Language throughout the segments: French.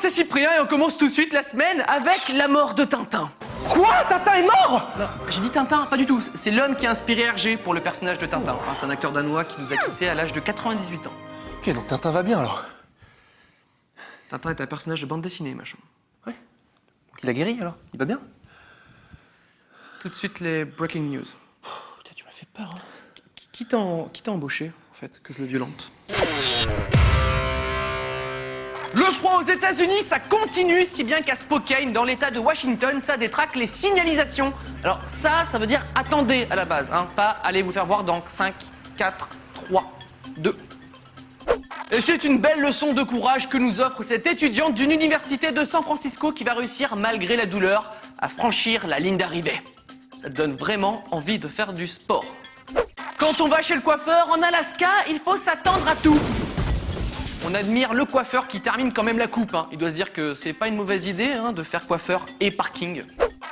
c'est Cyprien et on commence tout de suite la semaine avec la mort de Tintin. Quoi? Tintin est mort? Non, j'ai dit Tintin, pas du tout. C'est l'homme qui a inspiré Hergé pour le personnage de Tintin. Enfin, c'est un acteur danois qui nous a quittés à l'âge de 98 ans. Ok, donc Tintin va bien alors. Tintin est un personnage de bande dessinée, machin. Ouais. Donc il a guéri alors? Il va bien? Tout de suite les breaking news. Putain, tu m'as fait peur, hein. Qui t'a embauché, en fait, que je le violente? Le froid aux États-Unis, ça continue, si bien qu'à Spokane, dans l'État de Washington, ça détraque les signalisations. Alors ça veut dire attendez à la base, hein, pas allez vous faire voir dans 5, 4, 3, 2. Et c'est une belle leçon de courage que nous offre cette étudiante d'une université de San Francisco qui va réussir, malgré la douleur, à franchir la ligne d'arrivée. Ça donne vraiment envie de faire du sport. Quand on va chez le coiffeur en Alaska, il faut s'attendre à tout. On admire le coiffeur qui termine quand même la coupe. Hein. Il doit se dire que c'est pas une mauvaise idée de faire coiffeur et parking.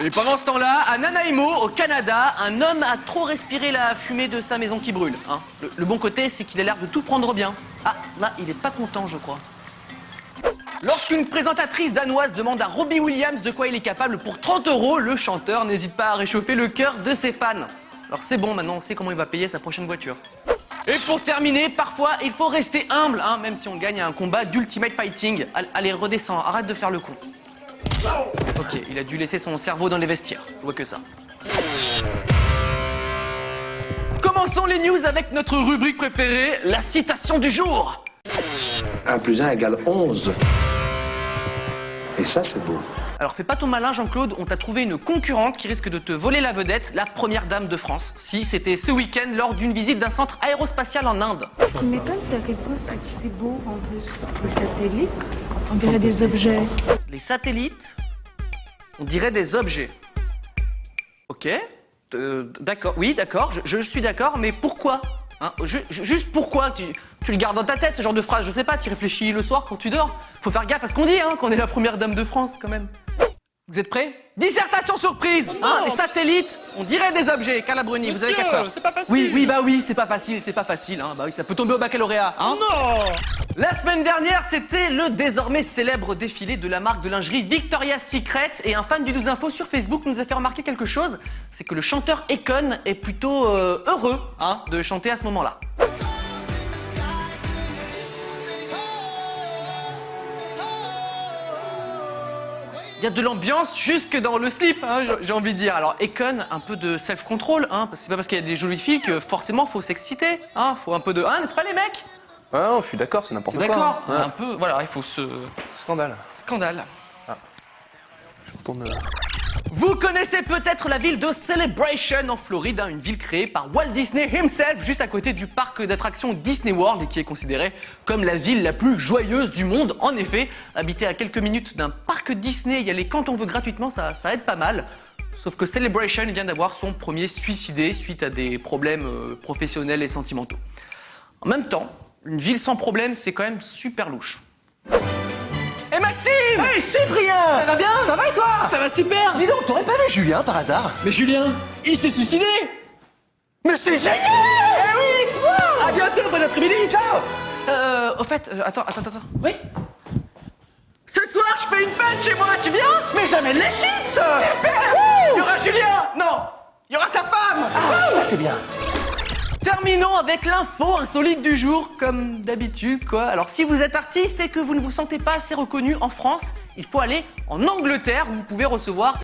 Et pendant ce temps-là, à Nanaimo, au Canada, un homme a trop respiré la fumée de sa maison qui brûle. Hein. Le bon côté, c'est qu'il a l'air de tout prendre bien. Ah, là, il est pas content, je crois. Lorsqu'une présentatrice danoise demande à Robbie Williams de quoi il est capable pour 30 €, le chanteur n'hésite pas à réchauffer le cœur de ses fans. Alors c'est bon, maintenant on sait comment il va payer sa prochaine voiture. Et pour terminer, parfois il faut rester humble, même si on gagne un combat d'Ultimate Fighting. Allez, redescends, arrête de faire le con. Ok, il a dû laisser son cerveau dans les vestiaires, je vois que ça. Commençons les news avec notre rubrique préférée, la citation du jour. 1 + 1 = 11. Et ça, c'est beau. Alors fais pas ton malin Jean-Claude, on t'a trouvé une concurrente qui risque de te voler la vedette, la première dame de France. Si, c'était ce week-end lors d'une visite d'un centre aérospatial en Inde. Ce qui m'étonne, c'est à quel point c'est beau en plus. Les satellites, on dirait des objets. Les satellites, on dirait des objets. Ok, d'accord, oui d'accord, je suis d'accord, mais pourquoi juste pourquoi tu le gardes dans ta tête, ce genre de phrase, je sais pas, tu réfléchis le soir quand tu dors. Faut faire gaffe à ce qu'on dit, qu'on est la première dame de France, quand même. Vous êtes prêts? Dissertation surprise, les satellites, on dirait des objets. Carla Bruni, vous avez 4 heures. C'est pas facile. Oui, c'est pas facile, Bah oui, ça peut tomber au baccalauréat, Non. La semaine dernière, c'était le désormais célèbre défilé de la marque de lingerie Victoria's Secret et un fan du News Info sur Facebook nous a fait remarquer quelque chose, c'est que le chanteur Akon est plutôt heureux de chanter à ce moment-là. Il y a de l'ambiance jusque dans le slip, j'ai envie de dire. Alors Akon, un peu de self-control, c'est pas parce qu'il y a des jolies filles que forcément faut s'exciter, faut un peu de n'est-ce pas les mecs? Ah non, je suis d'accord, c'est n'importe quoi. D'accord, Ouais. un peu, voilà, il faut se... Scandale. Scandale. Je retourne là. Vous connaissez peut-être la ville de Celebration en Floride, une ville créée par Walt Disney himself, juste à côté du parc d'attractions Disney World et qui est considérée comme la ville la plus joyeuse du monde. En effet, habiter à quelques minutes d'un parc Disney, y aller quand on veut gratuitement, ça aide pas mal. Sauf que Celebration vient d'avoir son premier suicidé suite à des problèmes professionnels et sentimentaux. En même temps, une ville sans problème, c'est quand même super louche. Et Maxime! Hey Cyprien! Ça va bien? Ça va et toi? Ça va super! Dis donc, t'aurais pas vu Julien par hasard? Mais Julien, il s'est suicidé! Mais c'est génial! Eh oui! À bientôt, bon après-midi, ciao! Au fait, attends. Oui? Ce soir, je fais une fête chez moi, tu viens? Mais j'amène les chips! Super! Il y aura Julien! Non! Il y aura sa femme! Ah, ça c'est bien. Terminons avec l'info insolite du jour, comme d'habitude, quoi. Alors, si vous êtes artiste et que vous ne vous sentez pas assez reconnu en France, il faut aller en Angleterre où vous pouvez recevoir